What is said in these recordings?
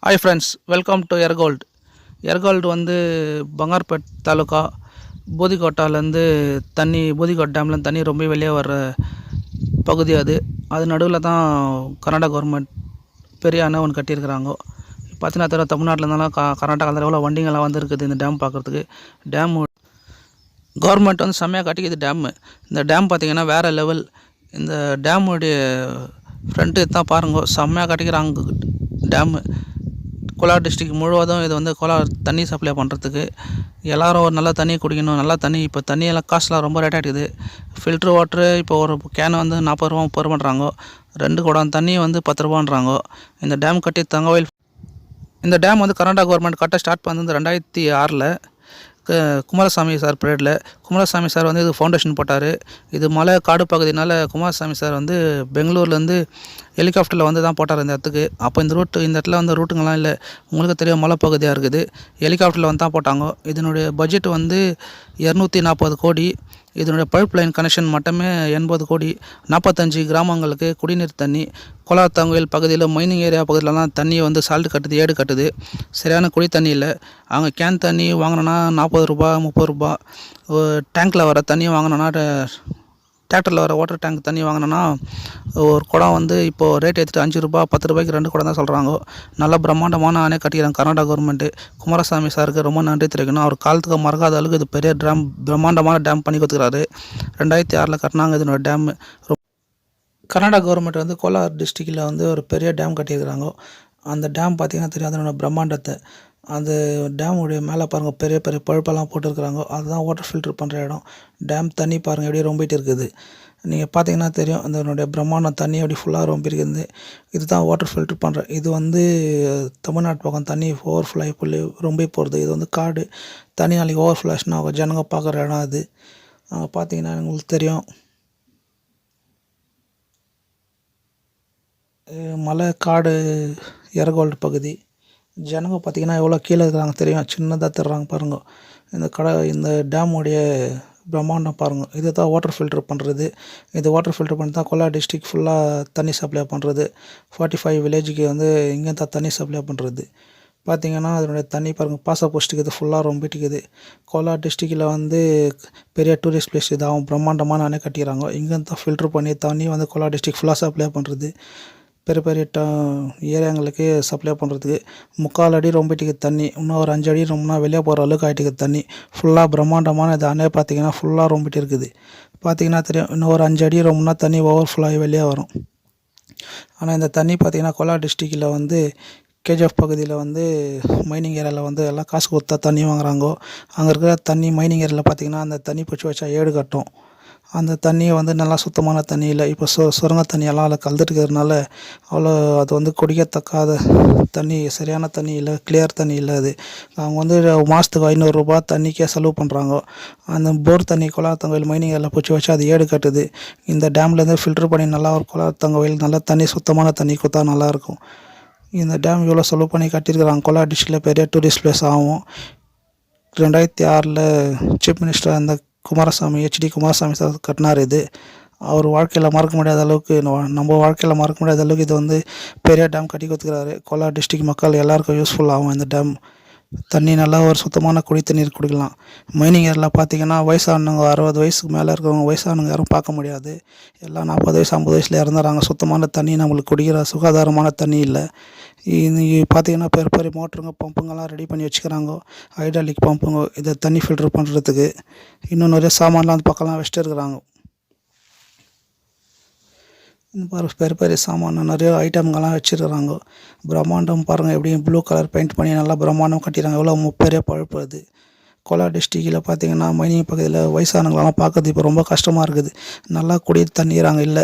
Hi friends, welcome to Ergol. Ergol வந்து பங்கார்பேட் தாலுக்கா பூதிக்கோட்டாலேருந்து பூதிக்கோட் டேம்லேருந்து தண்ணி ரொம்ப வெளியே வர்ற பகுதி. அது நடுவில் தான் கர்நாடகா கவர்மெண்ட் பெரிய அணை ஒன்று கட்டியிருக்கிறாங்க. பார்த்தீங்கன்னா தெரியும், தமிழ்நாட்டில் இருந்தாலும் கர்நாடகாவில் எவ்வளோ வண்டிங்கெல்லாம் வந்துருக்குது இந்த டேம் பார்க்குறதுக்கு. கவர்மெண்ட் வந்து செம்மையாக கட்டிக்குது டேமு. இந்த டேம் பார்த்திங்கன்னா வேறு லெவல். இந்த டேமுடைய ஃப்ரண்ட்டு தான் பாருங்க, செம்மையாக கட்டிக்கிறாங்க டேமு. கோலார் டிஸ்ட்ரிக்ட் முழுவதும் இது வந்து கோலார் தண்ணி சப்ளை பண்ணுறதுக்கு. எல்லோரும் ஒரு நல்ல தண்ணி குடிக்கணும். நல்லா தண்ணி இப்போ தண்ணியெல்லாம் காசுலாம் ரொம்ப ரேட் ஆகிடுது. ஃபில்ட்ரு வாட்ரு இப்போ ஒரு கேன் வந்து 40 ரூபா 30 ரூபான்றாங்க. 2 குடம் தண்ணி வந்து 10 ரூபான்றாங்க. இந்த டேம் கட்டி தங்கவேல். இந்த டேம் வந்து கர்நாடகா கவர்மெண்ட் கட்ட ஸ்டார்ட் பண்ணது 2006 குமாரசாமி சார் பீரியடில். குமாரசாமி சார் வந்து இது ஃபவுண்டேஷன் போட்டார். இது மலை காடு பகுதினால குமாரசாமி சார் வந்து பெங்களூர்லேருந்து ஹெலிகாப்டரில் வந்து தான் போட்டார் இந்த இடத்துக்கு. அப்போ இந்த இடத்துல வந்து ரூட்டுங்கெல்லாம் இல்லை, உங்களுக்கு தெரியும், மலை பகுதியாக இருக்குது. ஹெலிகாப்டரில் வந்து தான் போட்டாங்க. இதனுடைய பட்ஜெட் வந்து 240 கோடி. இதனுடைய பைப் லைன் கனெக்ஷன் மட்டுமே 80 கோடி. 45 கிராமங்களுக்கு குடிநீர் தண்ணி. கோலார் தங்கவேல் பகுதியில் மைனிங் ஏரியா பகுதியிலலாம் தண்ணி வந்து சால்ட் கட்டுது, ஏடு கட்டுது. சரியான குடி தண்ணி இல்லை. அவங்க கேன் தண்ணி வாங்கினோன்னா 40 ரூபா 30 ரூபா. டேங்க்கில் வர தண்ணி வாங்கினோன்னா, டிராக்டரில் வர வாட்டர் டேங்க் தண்ணி வாங்கினோன்னா ஒரு குடம் வந்து இப்போது ரேட் ஏற்றிட்டு 5 ரூபா 10 ரூபாய்க்கு 2 குடம் தான் சொல்கிறாங்க. நல்ல பிரம்மாண்டமான அணை கட்டிக்கிறாங்க கர்நாடகா கவர்மெண்ட்டு. குமாரசாமி சாருக்கு ரொம்ப நன்றி தெரிவிக்கணும். அவர் காலத்துக்கு மறக்காத அளவுக்கு இது பெரிய பிரம்மாண்டமான டேம் பண்ணி கொடுத்துக்கிறாரு. 2006 கட்டினாங்க இதனோட டேமு. கர்நாடகா கவர்மெண்ட் வந்து கோலார் டிஸ்ட்ரிக்டில் வந்து ஒரு பெரிய டேம் கட்டியிருக்கிறாங்க. அந்த டேம் பார்த்திங்கன்னா தெரியும் அதனோட பிரம்மாண்டத்தை. அந்த டேமுடைய மேலே பாருங்கள், பெரிய பெரிய பழுப்பெல்லாம் போட்டுருக்குறாங்க. அதுதான் வாட்டர் ஃபில்ட்ரு பண்ணுற இடம். டேம் தண்ணி பாருங்கள் எப்படியே ரொம்பிட்டு இருக்குது. நீங்கள் பார்த்தீங்கன்னா தெரியும் அதனுடைய பிரம்மாண்டம். தண்ணி அப்படி ஃபுல்லாக ரொம்ப இருக்குது. இது தான் வாட்டர் ஃபில்ட்ரு பண்ணுற. இது வந்து தமிழ்நாட்டு பக்கம் தண்ணி ஓவர்ஃப்ளோ புள்ளி ரொம்ப போகிறது. இது வந்து காடு. தண்ணி நாளைக்கு ஓவர்ஃப்ளோ ஆச்சுன்னா ஜனங்க பார்க்குற இடம் அது. பார்த்தீங்கன்னா உங்களுக்கு தெரியும், மலை காடு எர்கோல்டு பகுதி. ஜனங்க பார்த்திங்கன்னா எவ்வளோ கீழே இருக்கிறாங்க தெரியும், சின்னதாக தர்றாங்க பாருங்கள். இந்த டேமுடைய பிரம்மாண்டம் பாருங்கள். இது தான் வாட்டர் ஃபில்ட்ரு பண்ணுறது. இது வாட்டர் ஃபில்ட்ரு பண்ணி தான் கோலார் டிஸ்ட்ரிக் ஃபுல்லாக தண்ணி சப்ளை பண்ணுறது. 45 வில்லேஜுக்கு வந்து இங்கே தான் தண்ணி சப்ளை பண்ணுறது. பார்த்திங்கன்னா அதனுடைய தண்ணி பாருங்கள், பாச போஸ்ட்டுக்கு இது ஃபுல்லாக ரொம்பிட்டுக்குது. கோலார் டிஸ்ட்ரிக்டில் வந்து பெரிய டூரிஸ்ட் பிளேஸ் இதாகவும் பிரம்மாண்டமான அணை கட்டிக்கிறாங்க. இங்கே தான் ஃபில்ட்ரு பண்ணி தண்ணி வந்து கோலார் டிஸ்ட்ரிக் ஃபுல்லாக சப்ளை பண்ணுறது. பெரிய பெரிய ஏரியாங்களுக்கு சப்ளை பண்ணுறதுக்கு 3/4 அடி ரொம்பிட்டுக்கு தண்ணி. இன்னும் ஒரு 5 அடி ரொம்பனா வெளியே போகிற அளவுக்கு ஆகிட்டுக்கு தண்ணி. ஃபுல்லாக பிரம்மாண்டமான இது அணை பார்த்திங்கன்னா ஃபுல்லாக ரொம்பிட்டு இருக்குது. பார்த்திங்கன்னா தெரியும், இன்னும் ஒரு 5 அடி ரொம்பனா தண்ணி ஓவர்ஃப்ளோ ஆகி வெளியே வரும். ஆனால் இந்த தண்ணி பார்த்திங்கன்னா கோலார் டிஸ்ட்ரிக்டில் வந்து கேஜிஎஃப் பகுதியில் வந்து மைனிங் ஏரியாவில் வந்து எல்லாம் காசு கொடுத்தா தண்ணி வாங்குறாங்க. அங்கே இருக்கிற தண்ணி மைனிங் ஏரியாவில் பார்த்திங்கன்னா அந்த தண்ணி பிடிச்சி வச்சா ஏடு கட்டும். அந்த தண்ணியை வந்து நல்லா சுத்தமான தண்ணி இல்லை. இப்போ சுரங்க தண்ணியெல்லாம் அதில் கலந்துட்டு இருக்கிறதுனால அவ்வளோ அது வந்து குடிக்கத்தக்காத தண்ணி, சரியான தண்ணி இல்லை, கிளியர் தண்ணி இல்லை. அது அவங்க வந்து மாதத்துக்கு 500 ரூபா தண்ணிக்கே செலவு பண்ணுறாங்க. அந்த போர் தண்ணி கோலார் தங்கவேல் மைனிங் ஏரியாவில் பிடிச்சி வச்சு அது ஏடு கட்டுது. இந்த டேம்லேருந்து ஃபில்ட்ரு பண்ணி நல்லா ஒரு கோலார் தங்கவேல் நல்லா தண்ணி சுத்தமான தண்ணி கொடுத்தா நல்லாயிருக்கும். இந்த டேம் இவ்வளோ செலவு பண்ணி கட்டியிருக்கிறாங்க. கோலார் டிஸ்ட்ரிக்டில் பெரிய டூரிஸ்ட் பிளேஸ் ஆகும். 2006 சீஃப் மினிஸ்டர் அந்த HD குமாரசாமி சார் கட்டினார். இது அவர் வாழ்க்கையில் மறக்க முடியாத அளவுக்கு, நம்ம வாழ்க்கையில் மறக்க முடியாத அளவுக்கு இது வந்து பெரிய டேம் கட்டி கொடுத்துக்கிறாரு. கோலார் டிஸ்ட்ரிக்ட் மக்கள் எல்லாருக்கும் யூஸ்ஃபுல் ஆகும். இந்த டேம் தண்ணி நல்லா ஒரு சுத்தமான குடி தண்ணீர் குடிக்கலாம். மைனிங் ஏரியாவில் பார்த்திங்கன்னா வயசானவங்க 60 வயசுக்கு மேலே இருக்கிறவங்க வயசானவங்க யாரும் பார்க்க முடியாது. எல்லாம் 40 வயசு 50 வயசில் இறந்துறாங்க. சுத்தமான தண்ணி நம்மளுக்கு குடிக்கிற சுகாதாரமான தண்ணி இல்லை. பார்த்திங்கன்னா பெரிய பெரிய மோட்டருங்க பம்புங்கெல்லாம் ரெடி பண்ணி வச்சுக்கிறாங்க, ஹைட்ராலிக் பம்புங்க. இதை தண்ணி ஃபில்ட்ரு பண்ணுறதுக்கு இன்னும் நிறைய சாமான்லாம் அந்த பக்கம்லாம் வச்சுட்டு இருக்கிறாங்க. பெரிய பெரிய சாமான நிறைய ஐட்டம்கள்லாம் வச்சுருக்கிறாங்க. பிரம்மாண்டம் பாருங்கள், எப்படியும் ப்ளூ கலர் பெயிண்ட் பண்ணி நல்லா பிரம்மாண்டம் கட்டிடுறாங்க. எவ்வளோ பெரிய பழுப்பு அது. கோலார் டிஸ்ட்ரிக்டில் பார்த்திங்கன்னா மைனிங் பகுதியில் வயசானவங்களெல்லாம் பார்க்கறது இப்போ ரொம்ப கஷ்டமாக இருக்குது. நல்லா குடி தண்ணீர் அங்கே இல்லை.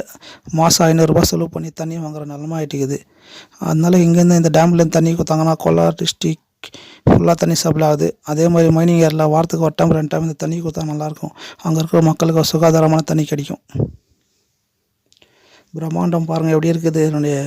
மாதம் 500 ரூபா செலவு பண்ணி தண்ணி வாங்குற நிலமா ஆகிட்டுக்குது. அதனால இங்கேருந்து இந்த டேம்லேருந்து தண்ணி கொடுத்தாங்கன்னா கோலார் டிஸ்ட்ரிக் ஃபுல்லாக தண்ணி சப்ளை ஆகுது. அதே மாதிரி மைனிங் ஏரியாவில் வாரத்துக்கு 1 டைம் 2 டைம் இந்த தண்ணி கொடுத்தா நல்லாயிருக்கும். அங்கே இருக்கிற மக்களுக்கு சுகாதாரமான தண்ணி கிடைக்கும். பிரம்மாண்டம் பாருங்கள் எப்படி இருக்குது என்னுடைய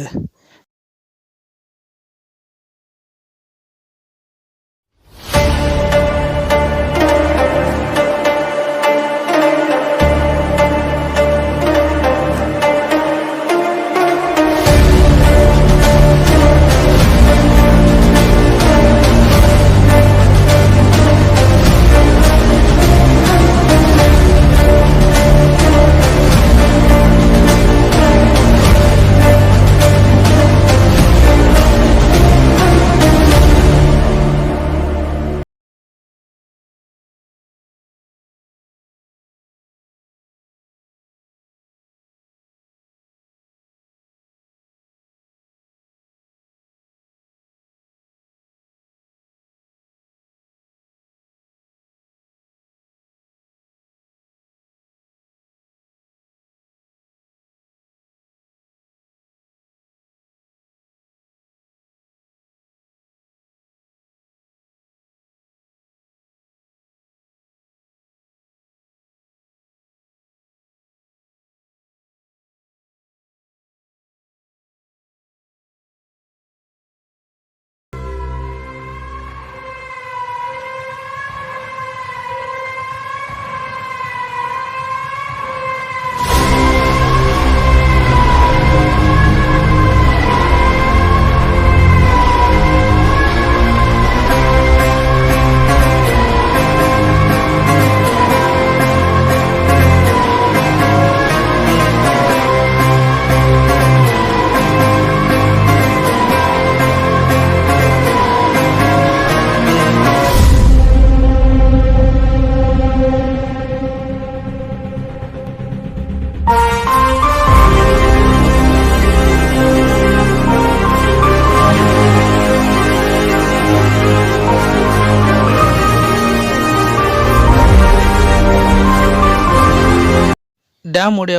டேம் உடைய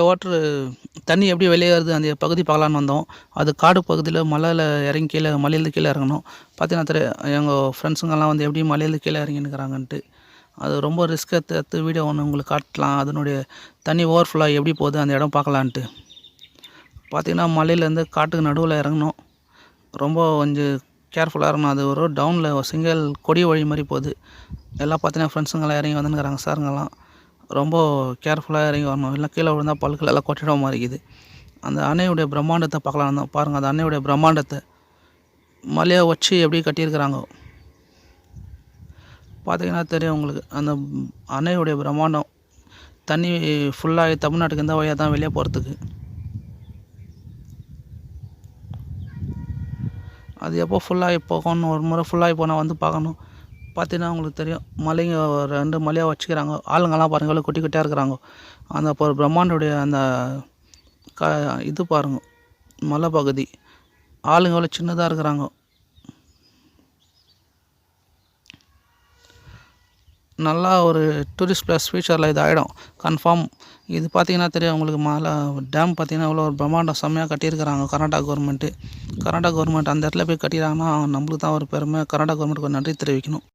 தண்ணி எப்படி வெளியேறுது அந்த பகுதி பார்க்கலான்னு வந்தோம். அது காடு பகுதியில் மலையில் இறங்கி மலையிலேருந்து கீழே இறங்கணும். பார்த்தீங்கன்னா எங்கள் ஃப்ரெண்ட்ஸுங்கெல்லாம் வந்து எப்படி மலையிலேருந்து கீழே இறங்கின்னுக்குறாங்கன்ட்டு. அது ரொம்ப ரிஸ்க் எடுத்து வீடியோ ஒன்று உங்களுக்கு காட்டலாம். அதனுடைய தண்ணி ஓவர்ஃப்ளோவாக எப்படி போகுது அந்த இடம் பார்க்கலான்ட்டு. பார்த்தீங்கன்னா மலையிலேருந்து காட்டுக்கு நடுவில் இறங்கணும். ரொம்ப கொஞ்சம் கேர்ஃபுல்லாக இருக்கணும். அது ஒரு டவுனில் சிங்கிள் கொடி வழி மாதிரி போகுது. எல்லாம் பார்த்தீங்கன்னா ஃப்ரெண்ட்ஸுங்கெல்லாம் இறங்கி வந்துன்னுக்குறாங்க சாருங்கெல்லாம். ரொம்ப கேர்ஃபுல்லாக இறங்கி வரணும். இல்லை கீழே விழுந்தால் பல்கள் எல்லாம் கொட்டிட மாதிரி இருக்குது. அந்த அணையுடைய பிரம்மாண்டத்தை பார்க்கலாம் தான். பாருங்கள் அந்த அணையுடைய பிரம்மாண்டத்தை மலையை வச்சு எப்படி கட்டியிருக்கிறாங்க பார்த்தீங்கன்னா தெரியும் உங்களுக்கு. அந்த அணையுடைய பிரம்மாண்டம் தண்ணி ஃபுல்லாகி தமிழ்நாட்டுக்கு இந்த வழியாக தான் வெளியே போகிறதுக்கு. அது எப்போ ஃபுல்லாகி போகணும், ஒரு முறை ஃபுல்லாகி போனால் வந்து பார்க்கணும். பார்த்தீங்கன்னா உங்களுக்கு தெரியும் மலைங்க 2 மலையாக வச்சுக்கிறாங்க. ஆளுங்கெல்லாம் பாருங்கள் எவ்வளோ குட்டி குட்டியாக இருக்கிறாங்க. அந்த இப்போ பிரம்மாண்டுடைய அந்த இது பாருங்க மலை பகுதி ஆளுங்க எவ்வளோ சின்னதாக இருக்கிறாங்க. நல்லா ஒரு டூரிஸ்ட் ப்ளஸ் ஃபியூச்சரில் இது ஆகிடும் கன்ஃபார்ம். இது பார்த்தீங்கன்னா தெரியும் உங்களுக்கு டேம் பார்த்தீங்கன்னா இவ்வளோ ஒரு பிரம்மாண்டம் செம்மையாக கட்டியிருக்கிறாங்க கர்நாடகா கவர்மெண்ட்டு. அந்த இடத்துல போய் கட்டிடுறாங்கன்னா நம்மளுக்கு தான் ஒரு பெருமை. கர்நாடகா கவர்மெண்ட்டுக்கு நன்றி தெரிவிக்கணும்.